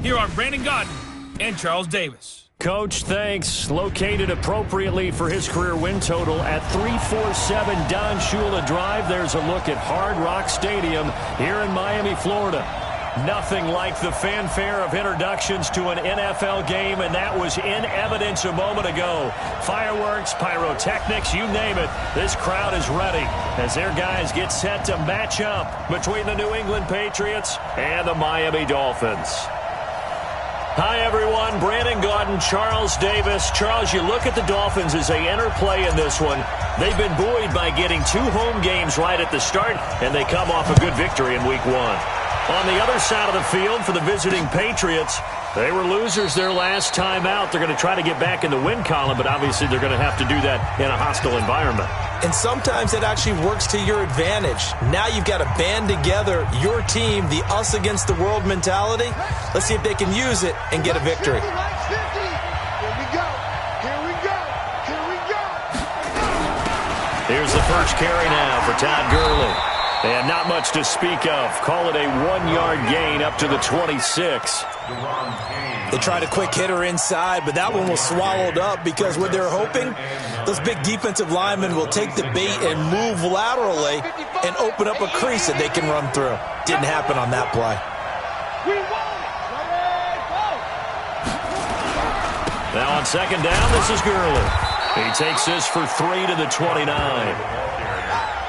Here are Brandon Gaudin and Charles Davis. Coach, thanks. Located appropriately for his career win total at 347 Don Shula Drive. There's a look at Hard Rock Stadium here in Miami, Florida. Nothing like the fanfare of introductions to an NFL game, and that was in evidence a moment ago. Fireworks, pyrotechnics, you name it. This crowd is ready as their guys get set to match up between the New England Patriots and the Miami Dolphins. Hi, everyone. Brandon Gaudin, Charles Davis. Charles, you look at the Dolphins as they interplay in this one. They've been buoyed by getting 2 home games right at the start, and they come off a good victory in Week 1. On the other side of the field for the visiting Patriots, they were losers their last time out. They're going to try to get back in the win column, but obviously they're going to have to do that in a hostile environment. And sometimes it actually works to your advantage. Now you've got to band together your team, the us against the world mentality. Let's see if they can use it and get a victory. Here's the first carry now for Todd Gurley. And not much to speak of. Call it a 1-yard gain up to the 26. They tried a quick hitter inside, but that one was swallowed up because what they're hoping, those big defensive linemen will take the bait and move laterally and open up a crease that they can run through. Didn't happen on that play. Now on second down, this is Gurley. He takes this for 3 to the 29.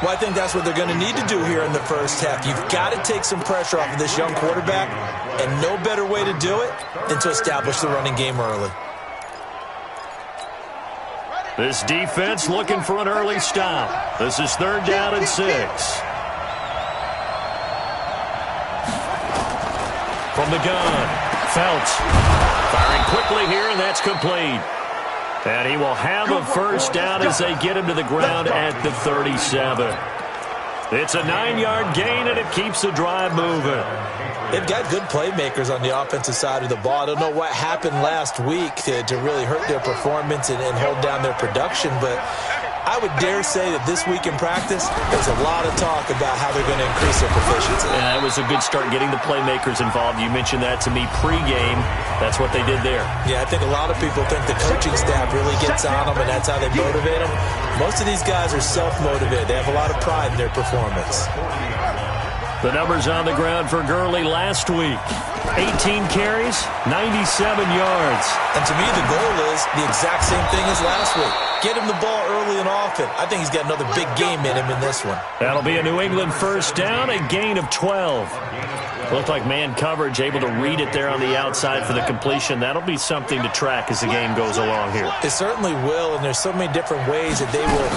Well, I think that's what they're going to need to do here in the first half. You've got to take some pressure off of this young quarterback, and no better way to do it than to establish the running game early. This defense looking for an early stop. This is 3rd down and 6. From the gun, Phelps firing quickly here, and that's complete. And he will have a first down as they get him to the ground at the 37. It's a 9-yard gain, and it keeps the drive moving. They've got good playmakers on the offensive side of the ball. I don't know what happened last week to really hurt their performance and hold down their production, but I would dare say that this week in practice, there's a lot of talk about how they're going to increase their proficiency. Yeah, that was a good start getting the playmakers involved. You mentioned that to me pregame. That's what they did there. Yeah, I think a lot of people think the coaching staff really gets on them, and that's how they motivate them. Most of these guys are self-motivated. They have a lot of pride in their performance. The numbers on the ground for Gurley last week. 18 carries, 97 yards. And to me, the goal is the exact same thing as last week. Get him the ball early and often. I think he's got another big game in him in this one. That'll be a New England first down, a gain of 12. Looked like man coverage, able to read it there on the outside for the completion. That'll be something to track as the game goes along here. It certainly will, and there's so many different ways that they will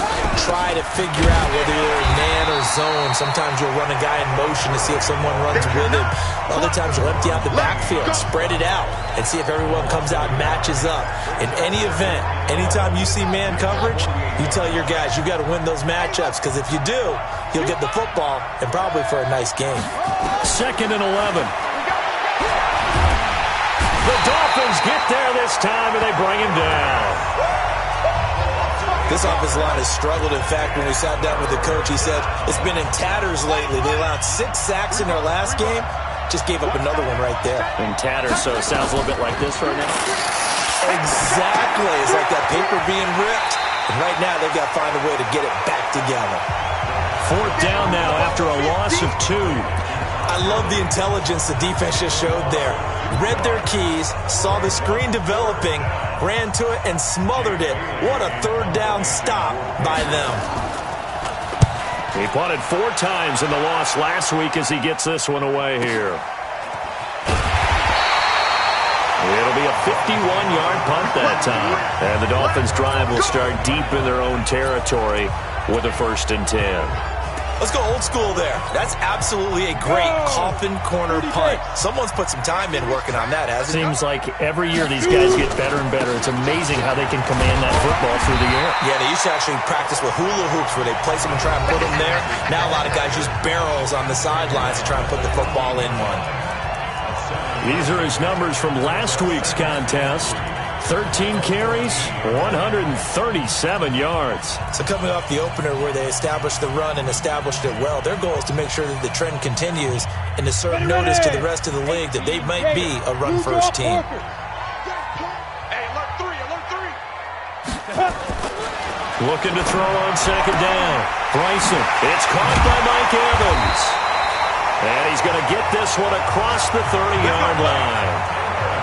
try to figure out whether you're in man or zone. Sometimes you'll run a guy in motion to see if someone runs with him. Other times you'll empty out the backfield, spread it out, and see if everyone comes out and matches up. In any event, anytime you see man coverage, you tell your guys you got to win those matchups, because if you do, you'll get the football and probably for a nice game. 2nd and 11. The Dolphins get there this time, and they bring him down. This offensive line has struggled. In fact, when we sat down with the coach, he said it's been in tatters lately. They allowed 6 sacks in their last game. Just gave up another one right there. In tatters, so it sounds a little bit like this right now. Exactly. It's like that paper being ripped. And right now, they've got to find a way to get it back together. 4th down now after a loss of 2. I love the intelligence the defense just showed there. Read their keys, saw the screen developing, ran to it, and smothered it. What a 3rd down stop by them. He punted 4 times in the loss last week as he gets this one away here. It'll be a 51-yard punt that time. And the Dolphins' drive will start deep in their own territory with a 1st and 10. Let's go old school there. That's absolutely a great coffin corner punt. Someone's put some time in working on that, hasn't it? Seems like every year these guys get better and better. It's amazing how they can command that football through the air. Yeah, they used to actually practice with hula hoops where they place them and try and put them there. Now a lot of guys use barrels on the sidelines to try and put the football in one. These are his numbers from last week's contest. 13 carries, 137 yards. So coming off the opener where they established the run and established it well, their goal is to make sure that the trend continues and to serve notice to the rest of the league that they might be a run-first team. Looking to throw on second down. Bryson. It's caught by Mike Evans. And he's going to get this one across the 30-yard line.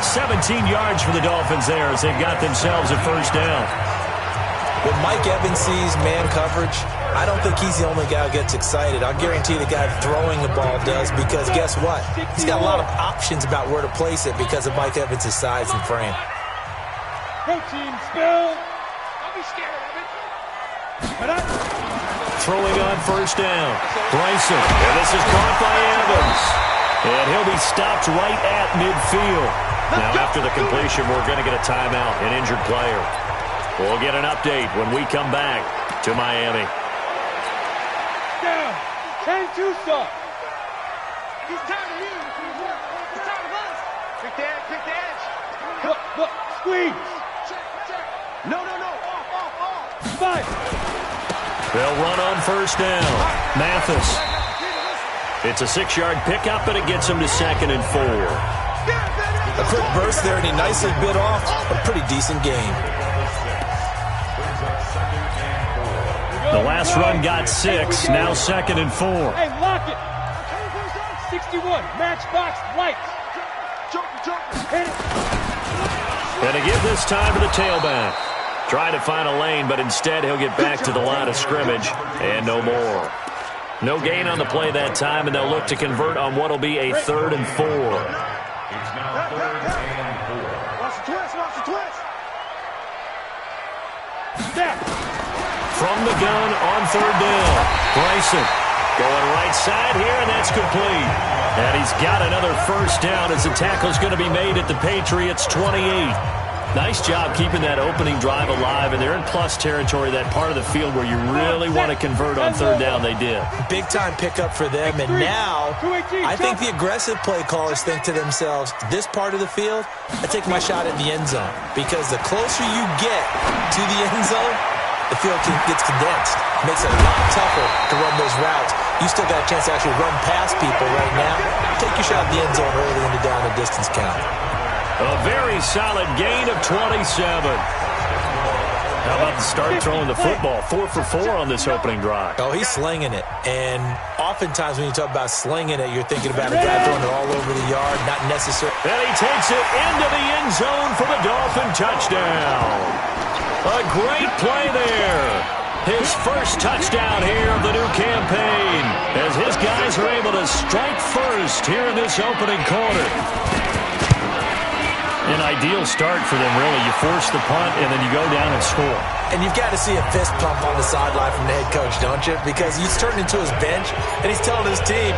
17 yards for the Dolphins there as they've got themselves a first down. When Mike Evans sees man coverage, I don't think he's the only guy who gets excited. I'll guarantee the guy throwing the ball does, because guess what? He's got a lot of options about where to place it because of Mike Evans' size and frame. Protein spill. Don't be scared of it. Throwing on first down. Bryson. And this is caught by Evans. And he'll be stopped right at midfield. Now, after the completion, we're going to get a timeout, an injured player. We'll get an update when we come back to Miami. Down. 10-2 stop. He's tired of you. He's tired of us. Pick the edge. Pick the edge. Look. Squeeze. Check. No. Off. Five. They'll run on first down. Mathis. It's a 6-yard pickup, and it gets him to 2nd and 4. A quick burst there, and he nicely bit off a pretty decent gain. The last run got 6, now 2nd and 4. Hey, lock it. 61. Matchbox lights. Hit it. And to give this time to the tailback. Trying to find a lane, but instead he'll get back to the line of scrimmage and no more. No gain on the play that time, and they'll look to convert on what will be a 3rd and 4. Watch the twist. Snap. From the gun on 3rd down. Bryson going right side here, and that's complete. And he's got another first down as the tackle's going to be made at the Patriots' 28. Nice job keeping that opening drive alive, and they're in plus territory, that part of the field where you really want to convert on 3rd down. They did. Big-time pickup for them, and now I think the aggressive play callers think to themselves, this part of the field, I take my shot at the end zone, because the closer you get to the end zone, the field gets condensed. It makes it a lot tougher to run those routes. You still got a chance to actually run past people right now. Take your shot at the end zone early in the down and distance count. A very solid gain of 27. How about the start throwing the football? 4 for 4 on this opening drive. Oh, he's slinging it. And oftentimes when you talk about slinging it, you're thinking about a guy throwing it all over the yard, not necessarily. And he takes it into the end zone for the Dolphin touchdown. A great play there. His first touchdown here of the new campaign, as his guys are able to strike first here in this opening quarter. An ideal start for them, really. You force the punt, and then you go down and score. And you've got to see a fist pump on the sideline from the head coach, don't you? Because he's turned into his bench, and he's telling his team,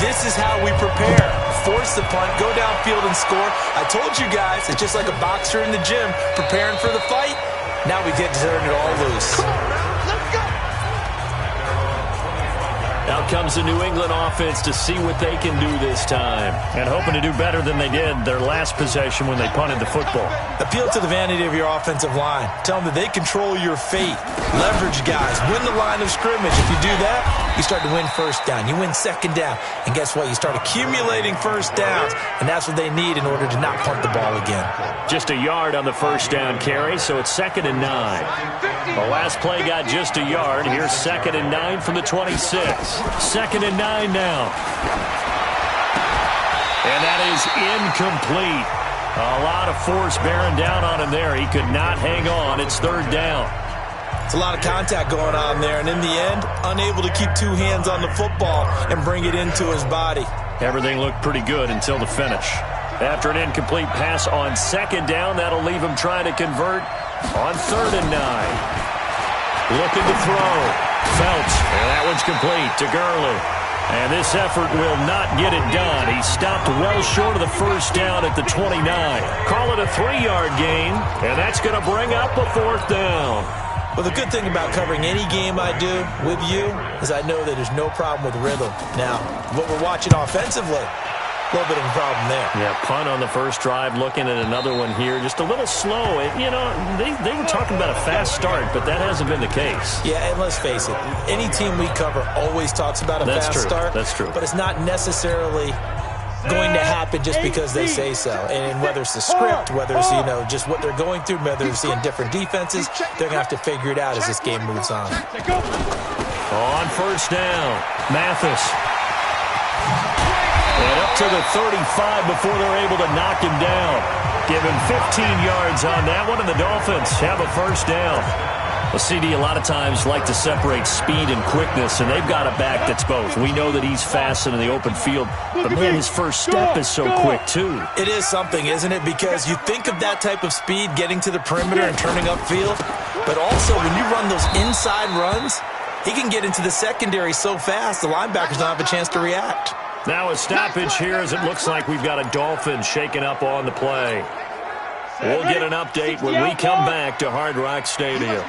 this is how we prepare. Force the punt, go downfield and score. I told you guys, it's just like a boxer in the gym preparing for the fight. Now we get to turn it all loose. Out comes the New England offense to see what they can do this time, and hoping to do better than they did their last possession when they punted the football. Appeal to the vanity of your offensive line. Tell them that they control your fate. Leverage guys. Win the line of scrimmage. If you do that, you start to win first down. You win second down. And guess what? You start accumulating first downs, and that's what they need in order to not punt the ball again. Just a yard on the first down carry, so it's 2nd and 9. The last play got just a yard. Here's 2nd and 9 from the 26. 2nd and 9 now. And that is incomplete. A lot of force bearing down on him there. He could not hang on. It's 3rd down. It's a lot of contact going on there, and in the end, unable to keep 2 hands on the football and bring it into his body. Everything looked pretty good until the finish. After an incomplete pass on 2nd down, that'll leave him trying to convert on 3rd and 9. Looking to throw. Phelps, and that one's complete to Gurley. And this effort will not get it done. He stopped well short of the first down at the 29. Call it a 3-yard gain, and that's going to bring up a 4th down. Well, the good thing about covering any game I do with you is I know that there's no problem with rhythm. Now, what we're watching offensively, A little bit of a problem there. Yeah, punt on the first drive, looking at another one here. Just a little slow. You know, they were talking about a fast start, but that hasn't been the case. Yeah, and let's face it, any team we cover always talks about a fast start. That's true. But it's not necessarily going to happen just because they say so. And whether it's the script, whether it's, just what they're going through, whether they're seeing different defenses, they're going to have to figure it out as this game moves on. On first down, Mathis. And up to the 35 before they're able to knock him down. Give him 15 yards on that one, and the Dolphins have a first down. Well, CD, a lot of times like to separate speed and quickness, and they've got a back that's both. We know that he's fast in the open field, but, man, his first step is so quick, too. It is something, isn't it? Because you think of that type of speed getting to the perimeter and turning upfield, but also when you run those inside runs, he can get into the secondary so fast the linebackers don't have a chance to react. Now a stoppage here as it looks like we've got a Dolphin shaking up on the play. We'll get an update when we come back to Hard Rock Stadium.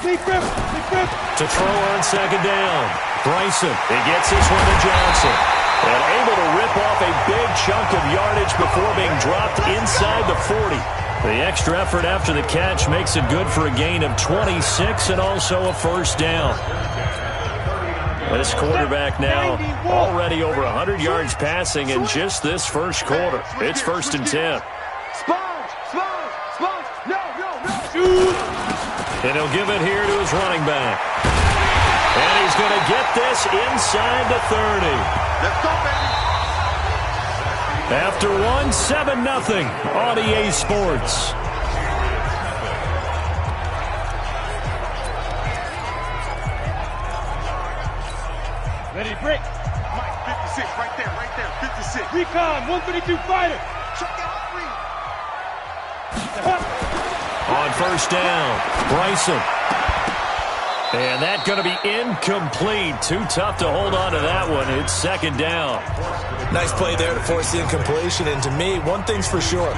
To throw on second down. Bryson, he gets this one to Johnson. And able to rip off a big chunk of yardage before being dropped inside the 40. The extra effort after the catch makes it good for a gain of 26 and also a first down. This quarterback now already over 100 yards passing in just this first quarter. It's 1st and 10. And he'll give it here to his running back. And he's going to get this inside the 30. Let's go, baby. After one, 7-0 on EA Sports. Ready to break. Mike, 56, right there, 56. Recon, 132 fighter. Check out On first down, Bryson. And that's going to be incomplete. Too tough to hold on to that one. It's second down. Nice play there to force the incompletion. And to me, one thing's for sure.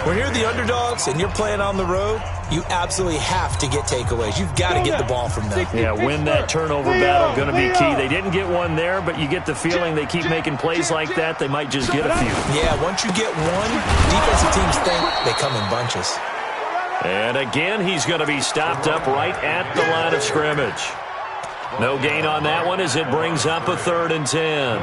When you're the underdogs and you're playing on the road, you absolutely have to get takeaways. You've got to get the ball from them. Yeah, win that turnover battle, going to be key. They didn't get one there, but you get the feeling they keep making plays like that, they might just get a few. Yeah, once you get one, defensive teams think they come in bunches. And again, he's going to be stopped up right at the line of scrimmage. No gain on that one as it brings up a 3rd and 10.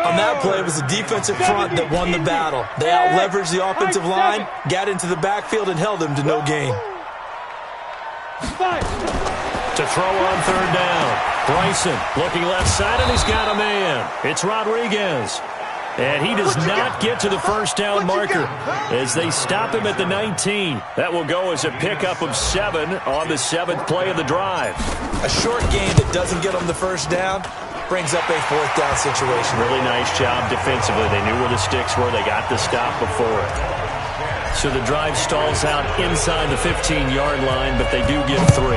On that play, it was the defensive front that won the battle. They out-leveraged the offensive line, got into the backfield, and held them to no gain. To throw on 3rd down. Bryson looking left side, and he's got a man. It's Rodriguez. And he does not get to the first down marker as they stop him at the 19. That will go as a pickup of 7 on the 7th play of the drive. A short gain that doesn't get them the first down brings up a 4th down situation. Really nice job defensively. They knew where the sticks were. They got the stop before it. So the drive stalls out inside the 15-yard line, but they do get 3.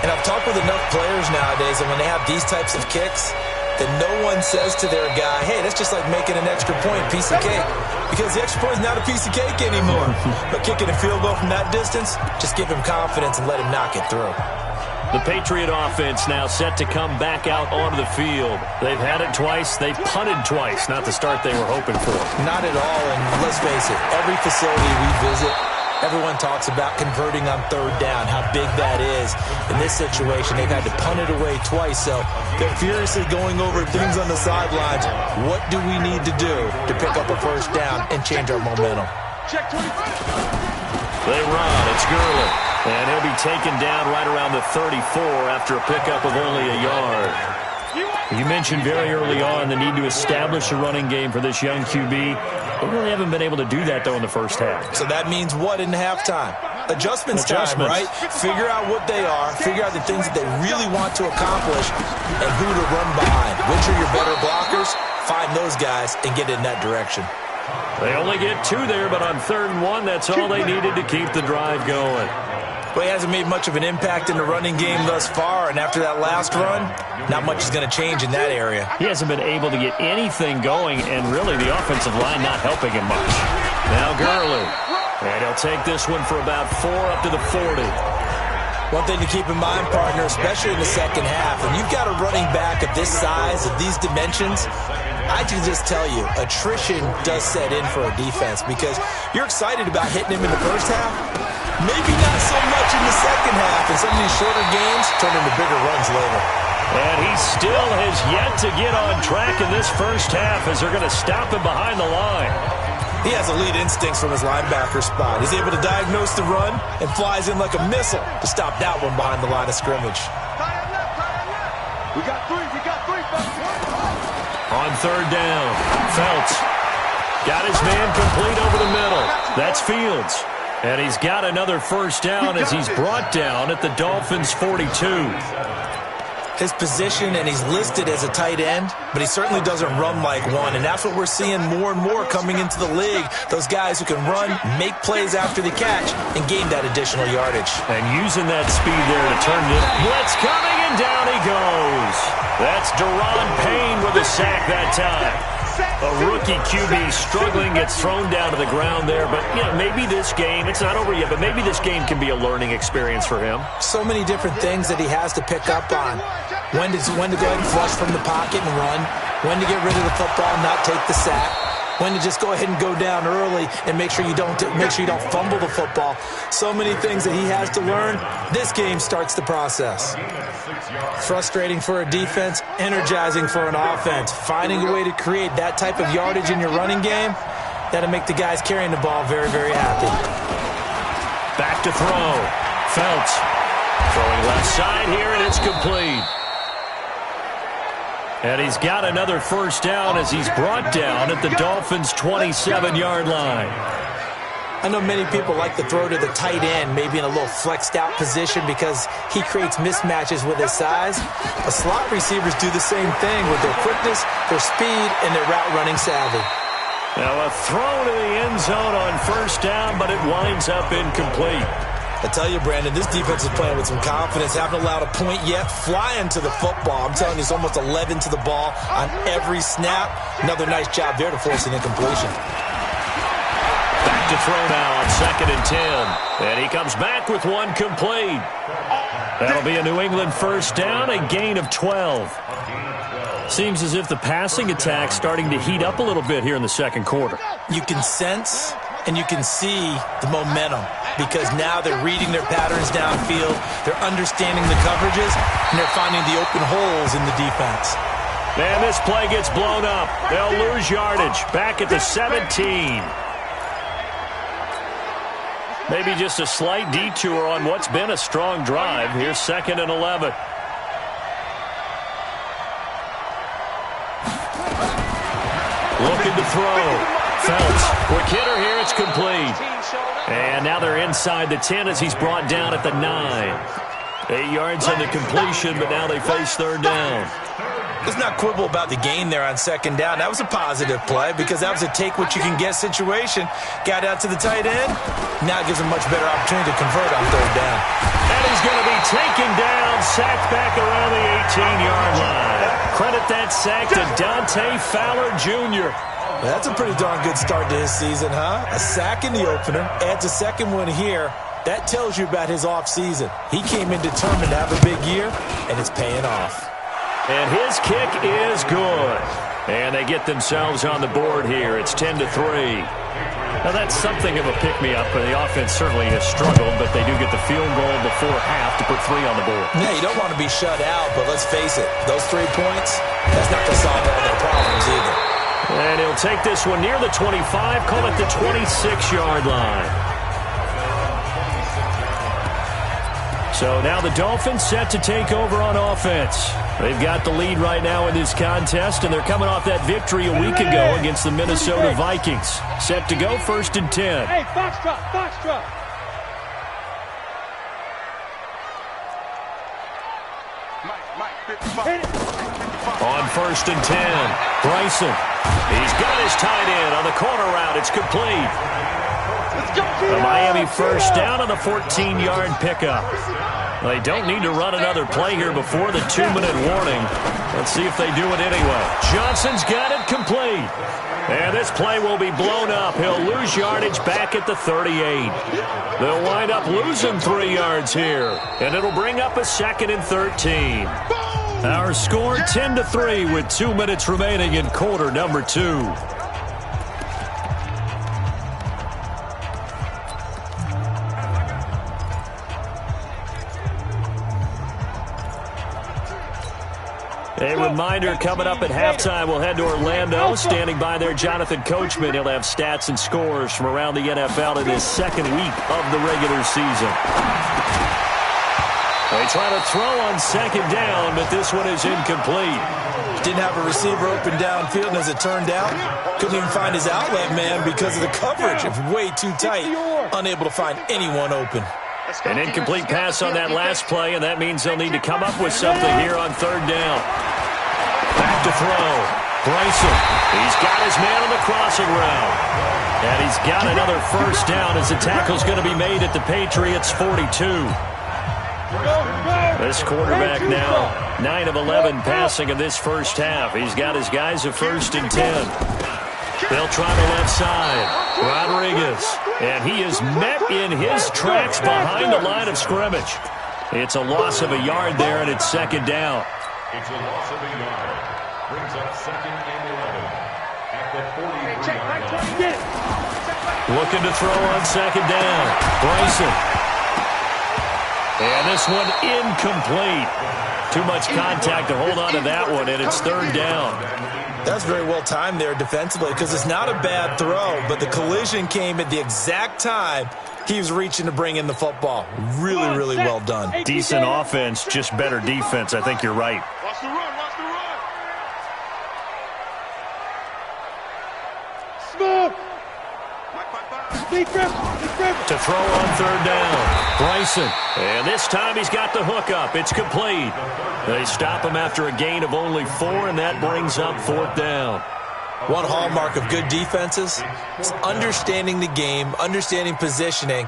And I've talked with enough players nowadays, and when they have these types of kicks, that no one says to their guy, hey, that's just like making an extra point, piece of cake. Because the extra point is not a piece of cake anymore. But kicking a field goal from that distance, just give him confidence and let him knock it through. The Patriot offense now set to come back out onto the field. They've had it twice. They've punted twice. Not the start they were hoping for. Not at all, and let's face it, every facility we visit, everyone talks about converting on 3rd down, how big that is. In this situation, they've had to punt it away twice, so they're furiously going over things on the sidelines. What do we need to do to pick up a first down and change our momentum? Check 25. They run. It's Gurley. And he'll be taken down right around the 34 after a pickup of only a yard. You mentioned very early on the need to establish a running game for this young QB. They really haven't been able to do that, though, in the first half. So that means what in halftime? Adjustments time, right? Figure out what they are, figure out the things that they really want to accomplish, and who to run behind. Which are your better blockers? Find those guys and get in that direction. They only get 2 there, but on 3rd and 1, that's all they needed to keep the drive going. Well, he hasn't made much of an impact in the running game thus far, and after that last run, not much is going to change in that area. He hasn't been able to get anything going, and really the offensive line not helping him much. Now Gurley, and he'll take this one for about 4 up to the 40. One thing to keep in mind, partner, especially in the second half, when you've got a running back of this size, of these dimensions, I can just tell you, attrition does set in for a defense because you're excited about hitting him in the first half. Maybe not so much in the second half, and some of these shorter games turn into bigger runs later. And he still has yet to get on track in this first half as they're going to stop him behind the line. He has elite instincts from his linebacker spot. He's able to diagnose the run and flies in like a missile to stop that one behind the line of scrimmage. We got three, folks. On third down, Felts got his man complete over the middle. That's Fields. And he's got another first down as he's brought down at the Dolphins' 42. His position, and he's listed as a tight end, but he certainly doesn't run like one, and that's what we're seeing more and more coming into the league. Those guys who can run, make plays after the catch, and gain that additional yardage. And using that speed there to turn it. Blitz coming, and down he goes. That's Deron Payne with a sack that time. A rookie QB struggling, gets thrown down to the ground there. But, you know, maybe this game, it's not over yet, but maybe this game can be a learning experience for him. So many different things that he has to pick up on. When to go ahead and flush from the pocket and run. When to get rid of the football and not take the sack. When to just go ahead and go down early and make sure you don't fumble the football. So many things that he has to learn. This game starts the process. Frustrating for a defense, energizing for an offense. Finding a way to create that type of yardage in your running game, that'll make the guys carrying the ball very, very happy. Back to throw. Felts throwing left side here, and it's complete. And he's got another first down as he's brought down at the Dolphins' 27-yard line. I know many people like to throw to the tight end, maybe in a little flexed out position because he creates mismatches with his size. But slot receivers do the same thing with their quickness, their speed, and their route running savvy. Now a throw to the end zone on first down, but it winds up incomplete. I tell you, Brandon, this defense is playing with some confidence. Haven't allowed a point yet. Flying to the football. I'm telling you, it's almost 11 to the ball on every snap. Another nice job there to force an incompletion. Back to throw now on 2nd and 10. And he comes back with one complete. That'll be a New England first down, a gain of 12. Seems as if the passing attack's starting to heat up a little bit here in the second quarter. You can sense and you can see the momentum because now they're reading their patterns downfield, they're understanding the coverages, and they're finding the open holes in the defense. And this play gets blown up. They'll lose yardage. Back at the 17. Maybe just a slight detour on what's been a strong drive. Here's 2nd and 11. Looking to throw. Felts, quick hitter here, it's complete. And now they're inside the 10 as he's brought down at the 9. 8 yards on the completion, but now they face third down. Let's not quibble about the gain there on 2nd down. That was a positive play because that was a take-what-you-can-get situation. Got out to the tight end. Now it gives him a much better opportunity to convert on third down. And he's going to be taken down, sacked back around the 18-yard line. Credit that sack to Dante Fowler Jr. Well, that's a pretty darn good start to his season, huh? A sack in the opener, adds a second one here. That tells you about his offseason. He came in determined to have a big year, and it's paying off. And his kick is good. And they get themselves on the board here. It's 10-3. Now, that's something of a pick-me-up. The offense certainly has struggled, but they do get the field goal before half to put 3 on the board. Yeah, you don't want to be shut out, but let's face it, those 3 points, that's not going to solve all their problems either. And he'll take this one near the 25, call it the 26-yard line. So now the Dolphins set to take over on offense. They've got the lead right now in this contest, and they're coming off that victory a week ago against the Minnesota Vikings. Set to go 1st and 10. Hey, foxtrot, foxtrot. On 1st and 10, Bryson. He's got his tight end on the corner route. It's complete. The Miami first down on the 14-yard pickup. They don't need to run another play here before the 2-minute warning. Let's see if they do it anyway. Johnson's got it complete. And this play will be blown up. He'll lose yardage back at the 38. They'll wind up losing 3 yards here. And it'll bring up a 2nd and 13. Our score 10-3 with 2 minutes remaining in quarter number 2. A reminder, coming up at halftime, we'll head to Orlando. Standing by there, Jonathan Coachman. He'll have stats and scores from around the NFL in his 2nd week of the regular season. They try to throw on 2nd down, but this one is incomplete. Didn't have a receiver open downfield, and as it turned out, couldn't even find his outlet man because of the coverage. It's way too tight. Unable to find anyone open. An incomplete pass on that last play, and that means they'll need to come up with something here on 3rd down. Back to throw. Bryson. He's got his man on the crossing route. And he's got another 1st down as the tackle's going to be made at the Patriots' 42. This quarterback now 9 of 11 passing in this 1st half. He's got his guys a 1st and 10. They'll try the left side. Rodriguez. And he is met in his tracks behind the line of scrimmage. It's a loss of a yard there, and it's 2nd down. It's a loss of a yard. Brings up 2nd and 11 at the 43-yard line. Looking to throw on 2nd down. Bryson. And this one incomplete. Too much contact to hold on to that one, and it's 3rd down. That's very well timed there defensively because it's not a bad throw, but the collision came at the exact time he was reaching to bring in the football. Really, really well done. Decent offense, just better defense. I think you're right. Watch the run, watch the run. Smoke. To throw on 3rd down. Bryson. And this time he's got the hook up. It's complete. They stop him after a gain of only 4, and that brings up 4th down. One hallmark of good defenses is understanding the game, understanding positioning,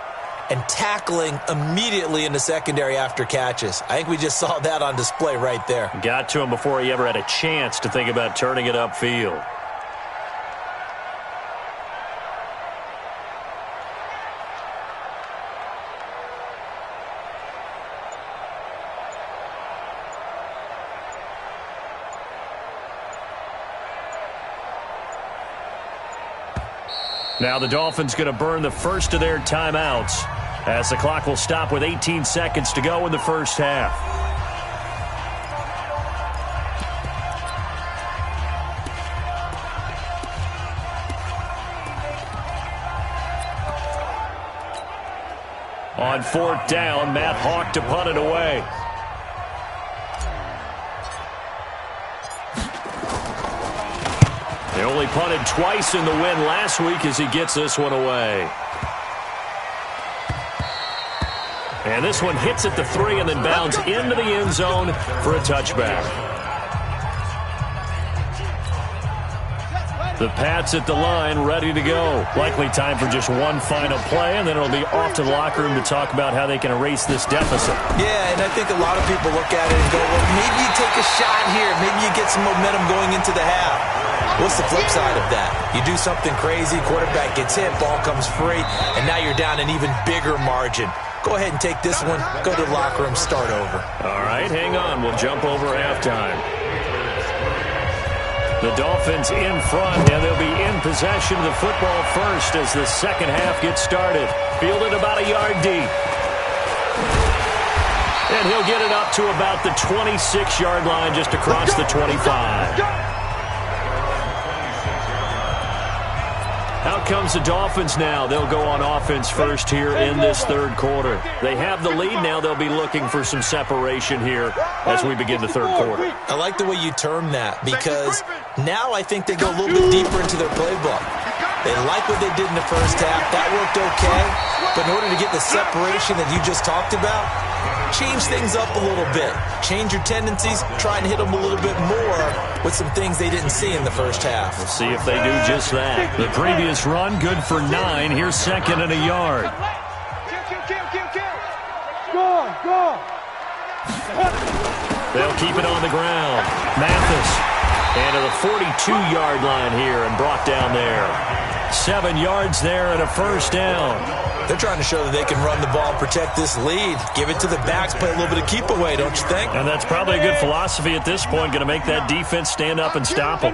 and tackling immediately in the secondary after catches. I think we just saw that on display right there. Got to him before he ever had a chance to think about turning it upfield. Now the Dolphins going to burn the first of their timeouts as the clock will stop with 18 seconds to go in the 1st half. On 4th down, Matt Hawk to punt it away. They only punted twice in the win last week as he gets this one away. And this one hits at the 3 and then bounds into the end zone for a touchback. The Pats at the line, ready to go. Likely time for just one final play, and then it'll be off to the locker room to talk about how they can erase this deficit. Yeah, and I think a lot of people look at it and go, well, maybe you take a shot here. Maybe you get some momentum going into the half. What's the flip side of that? You do something crazy, quarterback gets hit, ball comes free, and now you're down an even bigger margin. Go ahead and take this one, go to the locker room, start over. All right, hang on. We'll jump over halftime. The Dolphins in front, and they'll be in possession of the football first as the 2nd half gets started. Fielded about a yard deep. And he'll get it up to about the 26-yard line just across the 25. Out comes the Dolphins now. They'll go on offense first here in this 3rd quarter. They have the lead now. They'll be looking for some separation here as we begin the 3rd quarter. I like the way you term that because now I think they go a little bit deeper into their playbook. They like what they did in the 1st half. That worked okay. But in order to get the separation that you just talked about, change things up a little bit. Change your tendencies. Try and hit them a little bit more with some things they didn't see in the 1st half. We'll see if they do just that. The previous run, good for 9. Here's 2nd and a yard. Go. They'll keep it on the ground. Mathis. And to the 42-yard line here and brought down there. 7 yards there and a first down. They're trying to show that they can run the ball, protect this lead. Give it to the backs, play a little bit of keep away, don't you think? And that's probably a good philosophy at this point, going to make that defense stand up and stop them.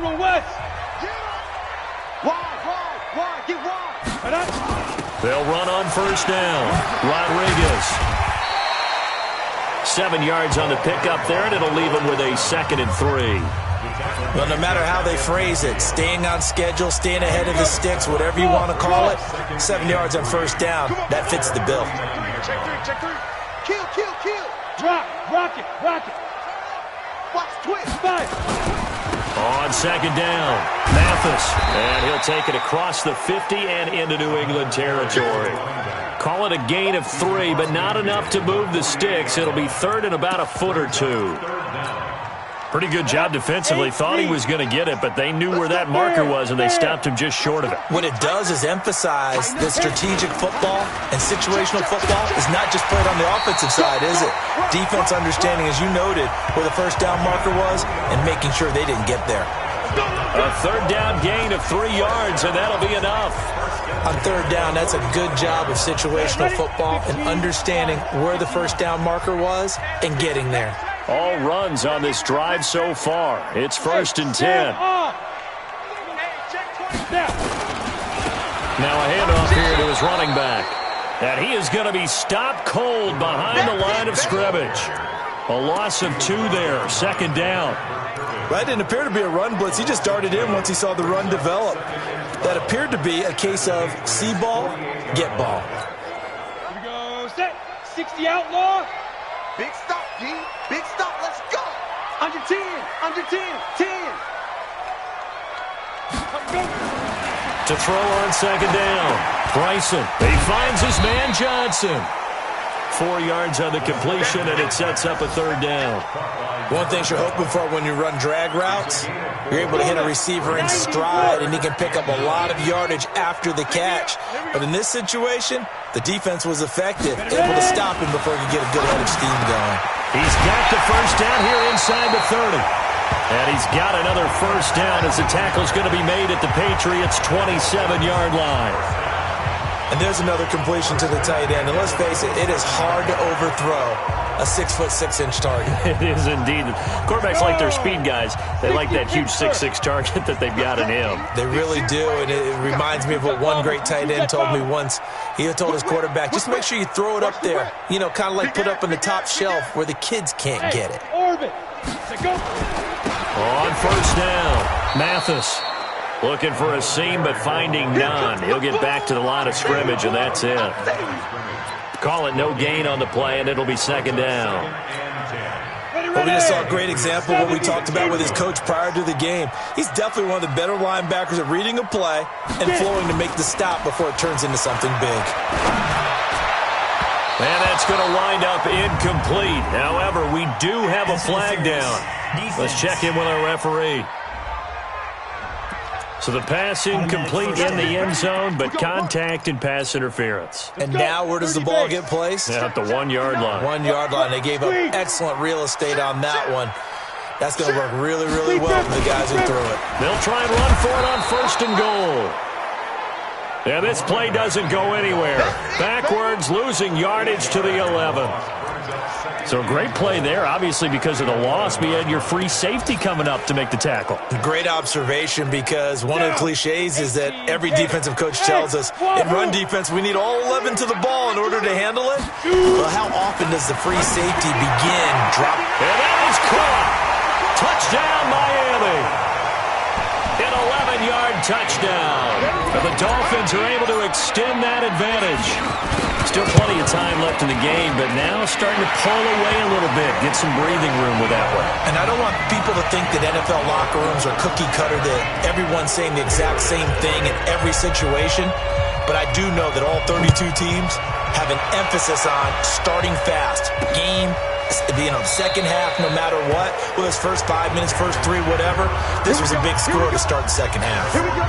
They'll run on first down. Rodriguez. 7 yards on the pickup there, and it'll leave them with a 2nd and 3. Well, no matter how they phrase it, staying on schedule, staying ahead of the sticks, whatever you want to call it, 7 yards on first down, that fits the bill. Check three. Kill. Rock it. Watch, twist. On 2nd down, Mathis. And he'll take it across the 50 and into New England territory. Call it a gain of 3, but not enough to move the sticks. It'll be 3rd and about a foot or 2. Pretty good job defensively. Thought he was going to get it, but they knew where that marker was, and they stopped him just short of it. What it does is emphasize that strategic football and situational football is not just played on the offensive side, is it? Defense understanding, as you noted, where the first down marker was and making sure they didn't get there. A 3rd down gain of 3 yards, and that'll be enough. On 3rd down, that's a good job of situational football and understanding where the first down marker was and getting there. All runs on this drive so far. It's 1st and 10. Now a handoff here to his running back. And he is going to be stopped cold behind the line of scrimmage. A loss of 2 there, 2nd down. That didn't appear to be a run blitz. He just darted in once he saw the run develop. That appeared to be a case of see ball, get ball. Here we go, set. 60 outlaw. Big stop, G. Big stop. Let's go. Under 10. 10. To throw on 2nd down. Bryson. He finds his man Johnson. 4 yards on the completion, and it sets up a 3rd down. One thing you're hoping for when you run drag routes, you're able to hit a receiver in stride, and he can pick up a lot of yardage after the catch. But in this situation, the defense was effective, able to stop him before he could get a good head of steam going. He's got the first down here inside the 30. And he's got another first down as the tackle's going to be made at the Patriots' 27-yard line. And there's another completion to the tight end. And let's face it, it is hard to overthrow a 6'6" target. It is indeed. Quarterbacks like their speed guys. They like that huge 6'6" target that they've got in him. They really do, and it reminds me of what one great tight end told me once. He told his quarterback, just make sure you throw it up there. You know, kind of like put up on the top shelf where the kids can't get it. Orbit. On first down, Mathis. Looking for a seam, but finding none. He'll get back to the line of scrimmage, and that's it. Call it no gain on the play, and it'll be 2nd down. Well, we just saw a great example of what we talked about with his coach prior to the game. He's definitely one of the better linebackers at reading a play and flowing to make the stop before it turns into something big. And that's going to wind up incomplete. However, we do have a flag down. Let's check in with our referee. So the pass incomplete in the end zone, but contact and pass interference. And now where does the ball get placed? At the 1-yard line. 1-yard line. They gave up excellent real estate on that one. That's going to work really, really well for the guys who threw it. They'll try and run for it on 1st and goal. Yeah, this play doesn't go anywhere. Backwards, losing yardage to the 11. So a great play there, obviously because of the loss. We had your free safety coming up to make the tackle. Great observation, because one of the cliches is that every defensive coach tells us, in run defense, we need all 11 to the ball in order to handle it. Well, how often does the free safety begin drop? And that is caught. Touchdown, Miami. An 11-yard touchdown. And the Dolphins are able to extend that advantage. Still plenty of time left in the game, but now starting to pull away a little bit, get some breathing room with that one. And I don't want people to think that NFL locker rooms are cookie cutter, that everyone's saying the exact same thing in every situation. But I do know that all 32 teams have an emphasis on starting fast. Game, second half, no matter what. Well, it's first 5 minutes, first 3, whatever. This was a big score to start the second half. Here we go.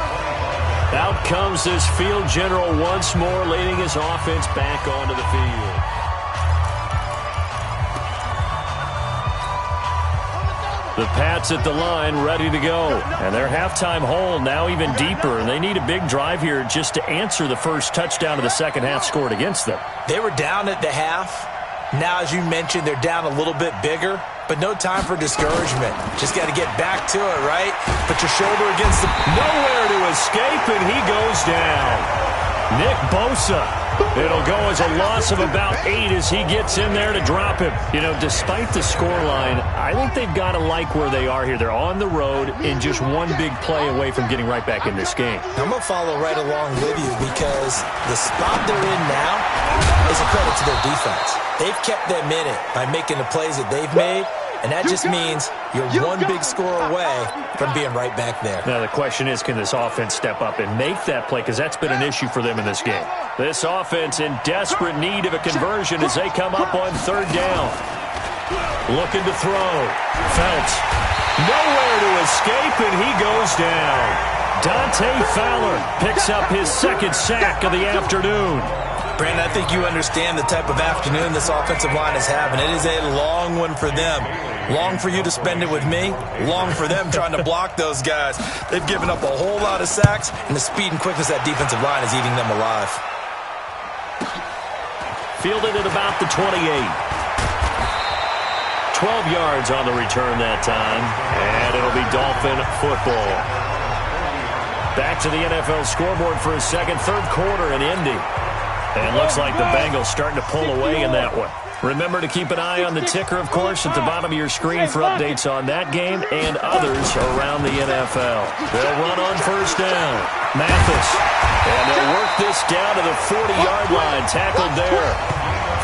Out comes this field general once more, leading his offense back onto the field. The Pats at the line, ready to go. And their halftime hole now even deeper. And they need a big drive here just to answer the first touchdown of the second half scored against them. They were down at the half. Now, as you mentioned, they're down a little bit bigger. But no time for discouragement. Just got to get back to it, right? Put your shoulder against the... Nowhere to escape, and he goes down. Nick Bosa. It'll go as a loss of about 8 as he gets in there to drop him. You know, despite the scoreline, I think they've got to like where they are here. They're on the road and just one big play away from getting right back in this game. I'm going to follow right along with you because the spot they're in now is a credit to their defense. They've kept them in it by making the plays that they've made, and that just means you're one big score away from being right back there. Now the question is, can this offense step up and make that play? Because that's been an issue for them in this game. This offense in desperate need of a conversion as they come up on third down. Looking to throw. Felts. Nowhere to escape, and he goes down. Dante Fowler picks up his second sack of the afternoon. Brandon, I think you understand the type of afternoon this offensive line is having. It is a long one for them. Long for you to spend it with me. Long for them trying to block those guys. They've given up a whole lot of sacks, and the speed and quickness of that defensive line is eating them alive. Fielded at about the 28. 12 yards on the return that time, and it'll be Dolphin football. Back to the NFL scoreboard for a second, third quarter in Indy. And it looks like the Bengals starting to pull away in that one. Remember to keep an eye on the ticker, of course, at the bottom of your screen for updates on that game and others around the NFL. They'll run on first down. Mathis. And they'll work this down to the 40-yard line, tackled there.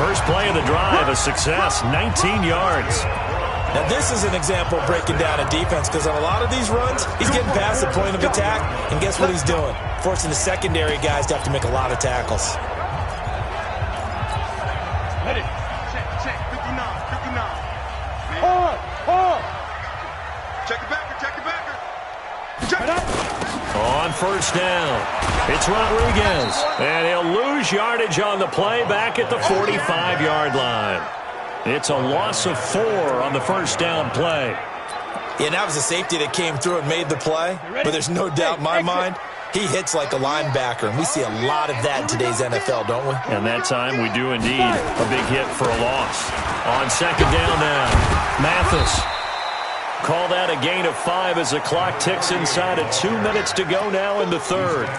First play of the drive, a success, 19 yards. Now, this is an example of breaking down a defense because on a lot of these runs, he's getting past the point of attack, and guess what he's doing? Forcing the secondary guys to have to make a lot of tackles. Check, 59. Hold. Check it backer. Check it up. On first down, it's Rodriguez. And he'll lose yardage on the play back at the 45-yard line. It's a loss of 4 on the first down play. Yeah, that was a safety that came through and made the play. But there's no doubt in my mind, he hits like a linebacker. And we see a lot of that in today's NFL, don't we? And that time we do indeed. A big hit for a loss. On second down now, Mathis. Call that a gain of 5 as the clock ticks inside of 2 minutes to go now in the third.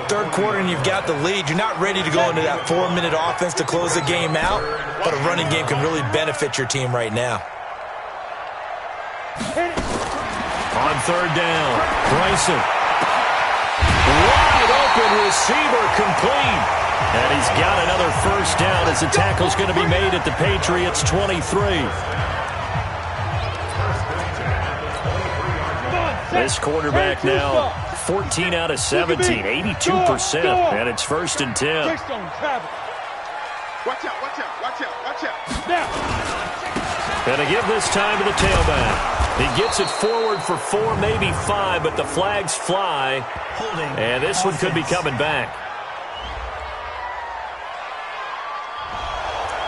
Third quarter and you've got the lead. You're not ready to go into that 4-minute offense to close the game out. But a running game can really benefit your team right now. On third down, Bryson. Wide open receiver complete. And he's got another first down as the tackle's going to be made at the Patriots 23. This quarterback now 14 out of 17, 82%, and it's first and 10. Watch out. Gonna give this time to the tailback. He gets it forward for 4, maybe 5, but the flags fly, and this one could be coming back.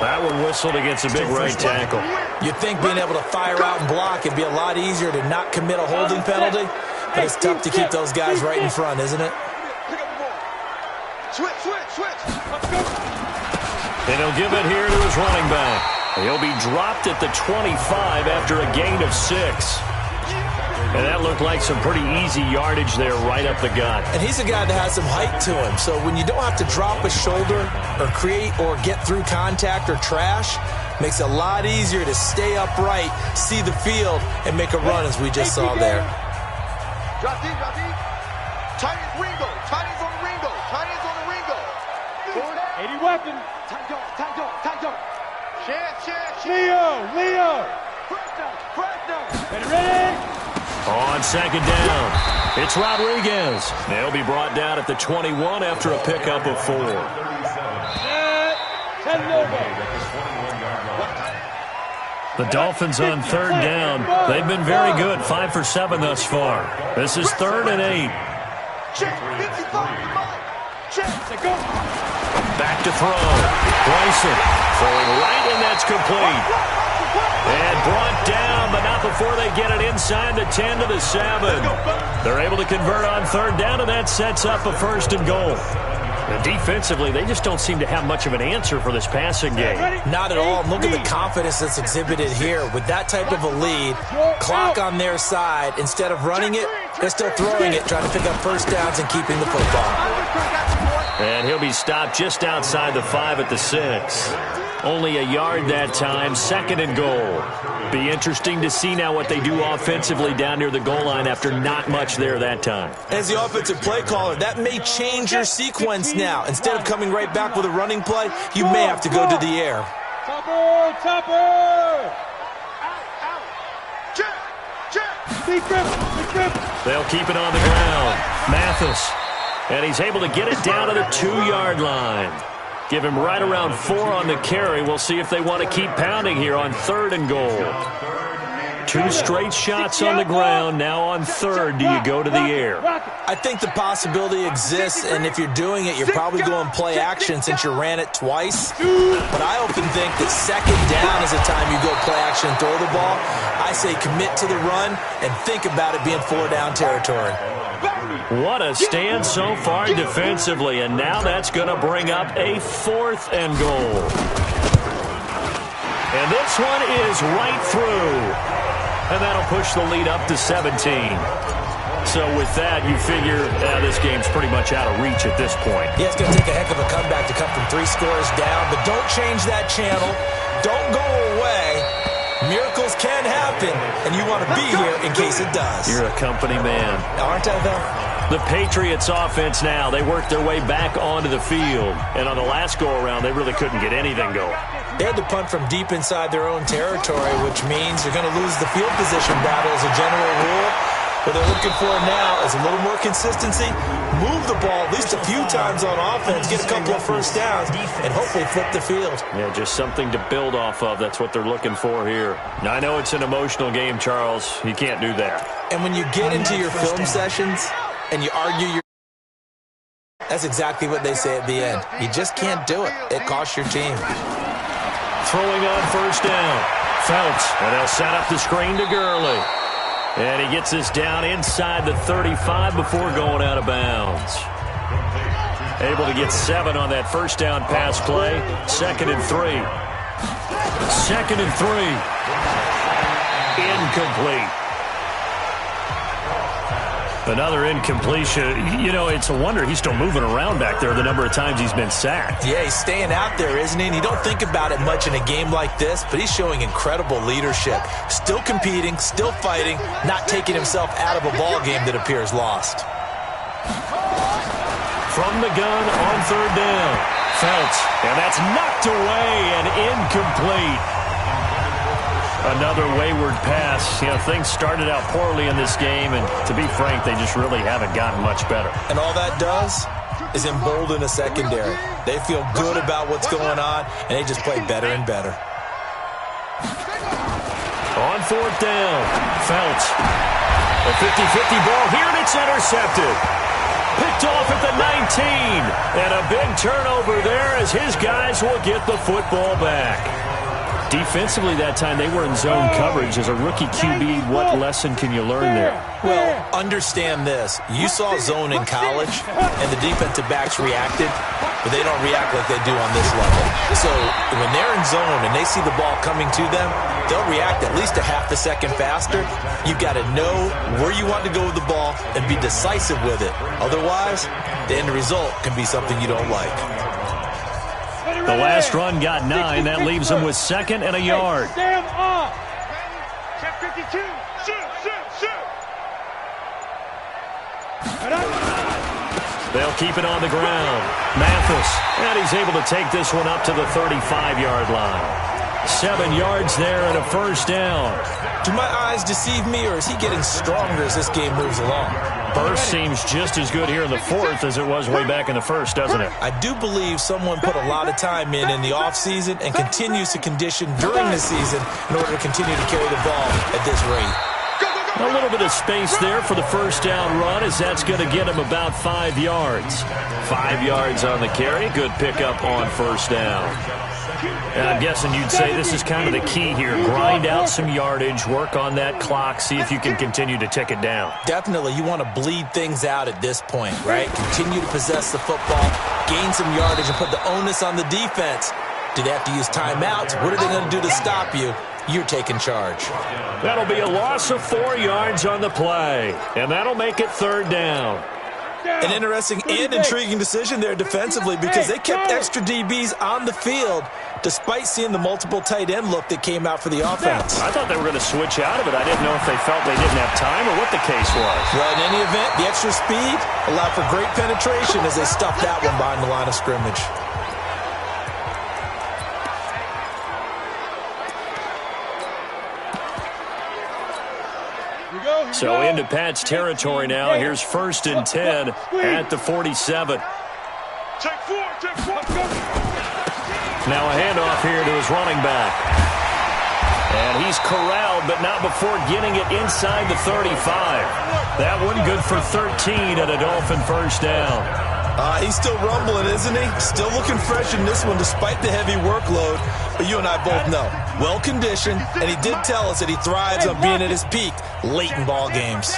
That one whistled against a big right tackle. You'd think being able to fire out and block would be a lot easier to not commit a holding penalty, but it's tough to keep those guys right in front, isn't it? Switch. And he'll give it here to his running back. He'll be dropped at the 25 after a gain of 6. And that looked like some pretty easy yardage there right up the gut. And he's a guy that has some height to him. So when you don't have to drop a shoulder or create or get through contact or trash, makes it a lot easier to stay upright, see the field, and make a run as we just saw there. Drop deep. Tight ends on the Ringo. 80 weapon. Tight dog. Chance. Leo. Ready. On second down, it's Rodriguez. They'll be brought down at the 21 after a pickup of 4. The Dolphins on third down. They've been very good, 5 for 7 thus far. This is 3rd and 8. Back to throw. Bryson throwing right, and that's complete. And brought down, but not before they get it inside the 10 to the 7. They're able to convert on third down, and that sets up a 1st and goal. And defensively, they just don't seem to have much of an answer for this passing game. Not at all. Look at the confidence that's exhibited here. With that type of a lead, clock on their side, instead of running it, they're still throwing it, trying to pick up 1st downs and keeping the football. And he'll be stopped just outside the 5 at the 6. Only a yard that time, 2nd and goal. Be interesting to see now what they do offensively down near the goal line after not much there that time. As the offensive play caller, that may change your sequence now. Instead of coming right back with a running play, you may have to go to the air. Topper! They'll keep it on the ground. Mathis. And he's able to get it down to the 2-yard line. Give him right around 4 on the carry. We'll see if they want to keep pounding here on 3rd and goal. 2 straight shots on the ground. Now on 3rd, do you go to the air? I think the possibility exists, and if you're doing it, you're probably going play action since you ran it twice. But I often think that 2nd down is the time you go play action and throw the ball. I say commit to the run and think about it being 4-down territory. What a stand so far defensively, and now that's going to bring up a 4th and goal. And this one is right through, and that'll push the lead up to 17. So with that, you figure this game's pretty much out of reach at this point. Yeah, it's going to take a heck of a comeback to come from 3 scores down, but don't change that channel. Don't go away. Miracles can happen, and you want to be here in case it does. You're a company man. Aren't I, though? The Patriots offense now, they worked their way back onto the field. And on the last go-around, they really couldn't get anything going. They had to punt from deep inside their own territory, which means you're going to lose the field position battle as a general rule. What they're looking for now is a little more consistency, move the ball at least a few times on offense, get a couple of 1st downs, and hopefully flip the field. Yeah, just something to build off of. That's what they're looking for here. Now, I know it's an emotional game, Charles. You can't do that. And when you get into your film sessions and you argue that's exactly what they say at the end. You just can't do it. It costs your team. Throwing on 1st down. Phelps, and they'll set up the screen to Gurley. And he gets this down inside the 35 before going out of bounds. Able to get 7 on that 1st down pass play. 2nd and 3. 2nd and 3. Incomplete. Another incompletion. You know, it's a wonder he's still moving around back there the number of times he's been sacked. Yeah, he's staying out there, isn't he? And you don't think about it much in a game like this, but he's showing incredible leadership. Still competing, still fighting, not taking himself out of a ball game that appears lost. From the gun on 3rd down. Phelps, and that's knocked away and incomplete. Another wayward pass. You know, things started out poorly in this game, and to be frank, they just really haven't gotten much better. And all that does is embolden a secondary. They feel good about what's going on, and they just play better and better. On 4th down, Phelps. A 50-50 ball here, and it's intercepted. Picked off at the 19. And a big turnover there as his guys will get the football back. Defensively that time, they were in zone coverage. As a rookie QB, what lesson can you learn there? Well, understand this. You saw zone in college, and the defensive backs reacted, but they don't react like they do on this level. So when they're in zone and they see the ball coming to them, they'll react at least a half a second faster. You've got to know where you want to go with the ball and be decisive with it. Otherwise, the end result can be something you don't like. The last run got 9. That leaves them with 2nd and a yard. Stand up. Check 52. Shoot, shoot, shoot. They'll keep it on the ground. Mathis, and he's able to take this one up to the 35-yard line. 7 yards there and a 1st down. Do my eyes deceive me, or is he getting stronger as this game moves along? Burst seems just as good here in the 4th as it was way back in the 1st, doesn't it? I do believe someone put a lot of time in the offseason and continues to condition during the season in order to continue to carry the ball at this rate. Go, go, go. A little bit of space there for the first down run, as that's going to get him about 5 yards. 5 yards on the carry. Good pickup on first down. And I'm guessing you'd say this is kind of the key here. Grind out some yardage, work on that clock, see if you can continue to tick it down. Definitely. You want to bleed things out at this point, right? Continue to possess the football, gain some yardage, and put the onus on the defense. Do they have to use timeouts? What are they going to do to stop you? You're taking charge. That'll be a loss of 4 yards on the play, and that'll make it third down. An interesting and intriguing decision there defensively, because they kept extra DBs on the field despite seeing the multiple tight end look that came out for the offense. I thought they were going to switch out of it. I didn't know if they felt they didn't have time or what the case was. Well, in any event, the extra speed allowed for great penetration as they stuffed that one behind the line of scrimmage. So into Pat's territory now. Here's 1st and 10 at the 47. Now a handoff here to his running back. And he's corralled, but not before getting it inside the 35. That one good for 13 and a Dolphin first down. He's still rumbling, isn't he? Still looking fresh in this one despite the heavy workload. But you and I both know, well-conditioned, and he did tell us that he thrives on being at his peak late in ball games.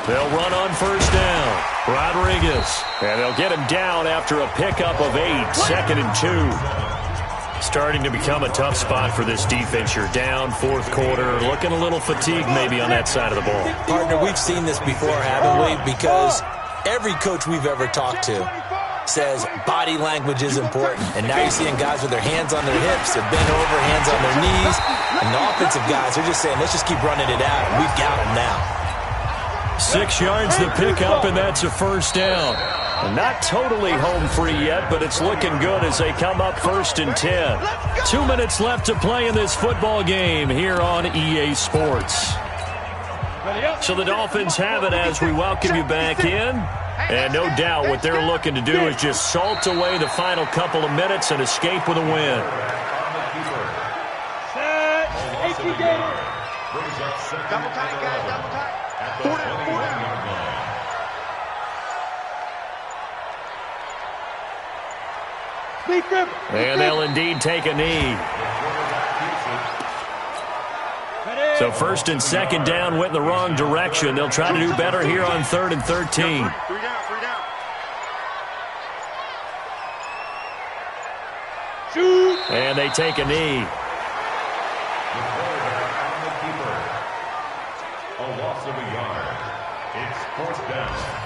They'll run on first down. Rodriguez. And they'll get him down after a pickup of 8. 2nd and 2. Starting to become a tough spot for this defense. You're down, 4th quarter. Looking a little fatigued maybe on that side of the ball. Partner, we've seen this before, haven't we? Because every coach we've ever talked to says body language is important. And now you're seeing guys with their hands on their hips, they're bent over, hands on their knees. And the offensive guys are just saying, let's just keep running it out. And we've got them now. 6 yards the pickup, and that's a first down. Not totally home free yet, but it's looking good as they come up 1st and 10. 2 minutes left to play in this football game here on EA Sports. So the Dolphins have it as we welcome you back in. And no doubt what they're looking to do is just salt away the final couple of minutes and escape with a win. Double tight, guys, double tight. And they'll indeed take a knee. So 1st and 2nd down went in the wrong direction. They'll try to do better here on 3rd and 13. 3 down. Shoot. And they take a knee. A loss of a yard. It's 4th down.